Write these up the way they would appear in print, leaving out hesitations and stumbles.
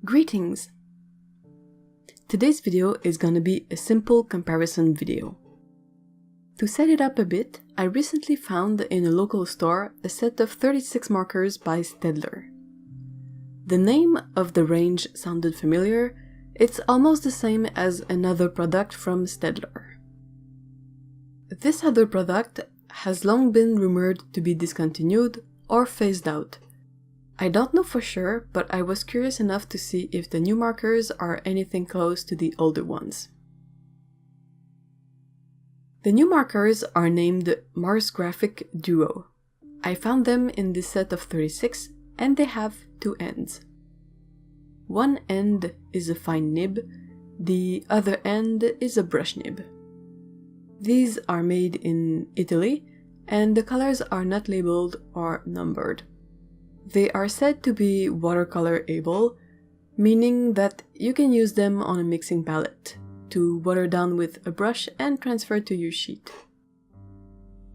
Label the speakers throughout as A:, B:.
A: Greetings! Today's video is gonna be a simple comparison video. To set it up a bit, I recently found in a local store a set of 36 markers by Staedtler. The name of the range sounded familiar. It's almost the same as another product from Staedtler. This other product has long been rumored to be discontinued or phased out. I don't know for sure, but I was curious enough to see if the new markers are anything close to the older ones. The new markers are named Marsgraphic Duo. I found them in this set of 36 and they have two ends. One end is a fine nib, the other end is a brush nib. These are made in Italy and the colors are not labeled or numbered. They are said to be watercolor able, meaning that you can use them on a mixing palette to water down with a brush and transfer to your sheet.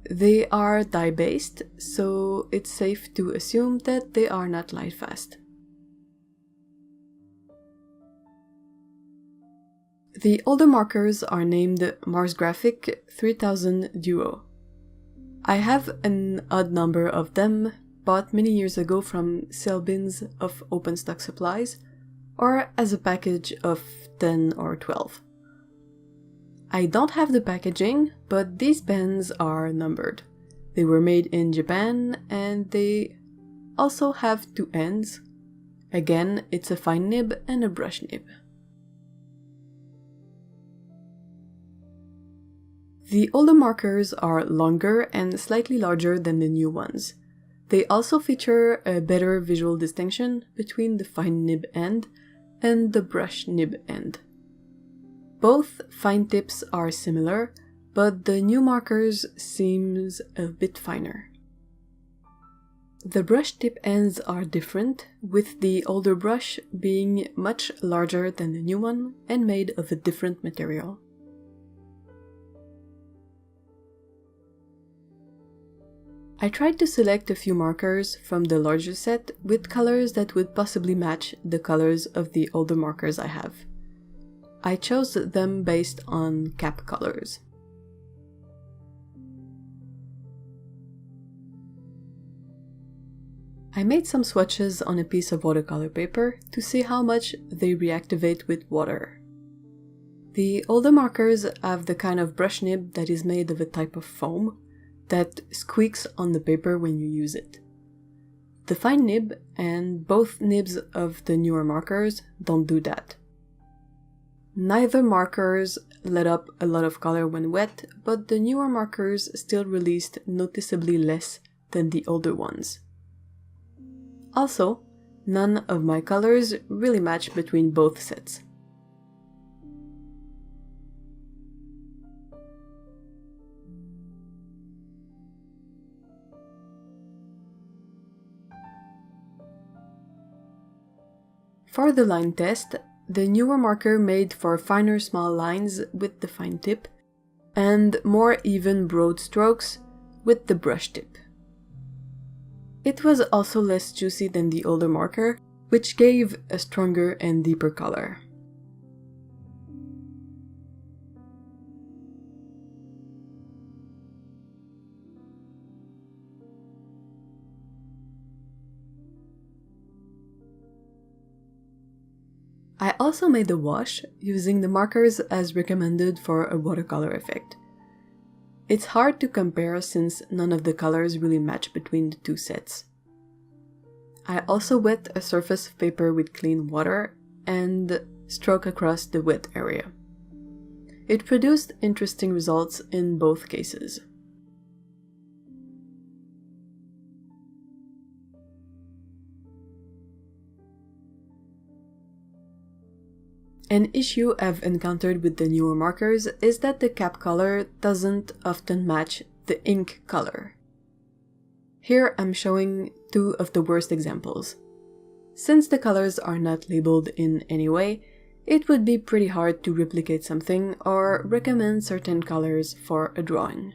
A: They are dye-based, so it's safe to assume that they are not light-fast. The older markers are named Marsgraphic 3000 Duo. I have an odd number of them, bought many years ago from sale bins of open stock supplies, or as a package of 10 or 12. I don't have the packaging, but these pens are numbered. They were made in Japan and they also have two ends. Again, it's a fine nib and a brush nib. The older markers are longer and slightly larger than the new ones. They also feature a better visual distinction between the fine nib end and the brush nib end. Both fine tips are similar, but the new markers seems a bit finer. The brush tip ends are different, with the older brush being much larger than the new one and made of a different material. I tried to select a few markers from the larger set with colors that would possibly match the colors of the older markers I have. I chose them based on cap colors. I made some swatches on a piece of watercolor paper to see how much they reactivate with water. The older markers have the kind of brush nib that is made of a type of foam that squeaks on the paper when you use it. The fine nib and both nibs of the newer markers don't do that. Neither markers let up a lot of color when wet, but the newer markers still released noticeably less than the older ones. Also, none of my colors really match between both sets. For the line test, the newer marker made for finer small lines with the fine tip, and more even broad strokes with the brush tip. It was also less juicy than the older marker, which gave a stronger and deeper color. I also made a wash using the markers as recommended for a watercolor effect. It's hard to compare since none of the colors really match between the two sets. I also wet a surface of paper with clean water and stroke across the wet area. It produced interesting results in both cases. An issue I've encountered with the newer markers is that the cap color doesn't often match the ink color. Here I'm showing two of the worst examples. Since the colors are not labeled in any way, it would be pretty hard to replicate something or recommend certain colors for a drawing.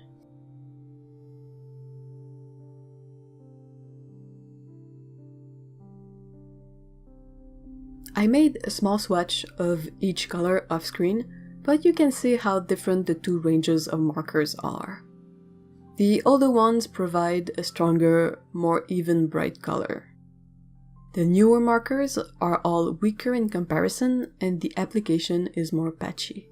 A: I made a small swatch of each color off screen, but you can see how different the two ranges of markers are. The older ones provide a stronger, more even bright color. The newer markers are all weaker in comparison and the application is more patchy.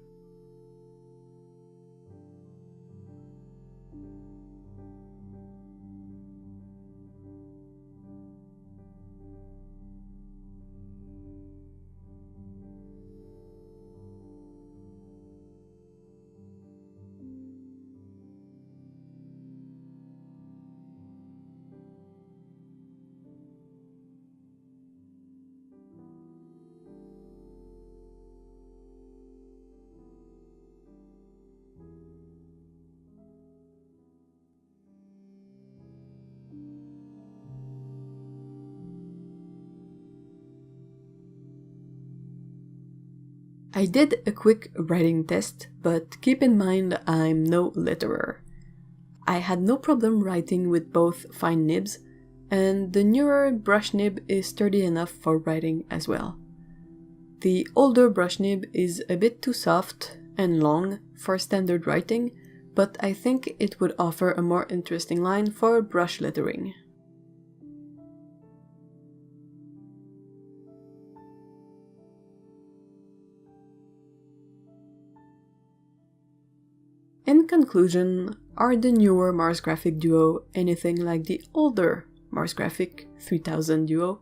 A: I did a quick writing test, but keep in mind I'm no letterer. I had no problem writing with both fine nibs, and the newer brush nib is sturdy enough for writing as well. The older brush nib is a bit too soft and long for standard writing, but I think it would offer a more interesting line for brush lettering. In conclusion, are the newer Marsgraphic Duo anything like the older Marsgraphic 3000 Duo?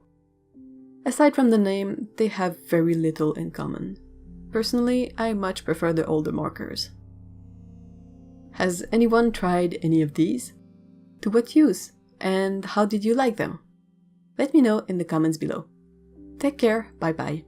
A: Aside from the name, they have very little in common. Personally, I much prefer the older markers. Has anyone tried any of these? To what use? And how did you like them? Let me know in the comments below. Take care, bye bye.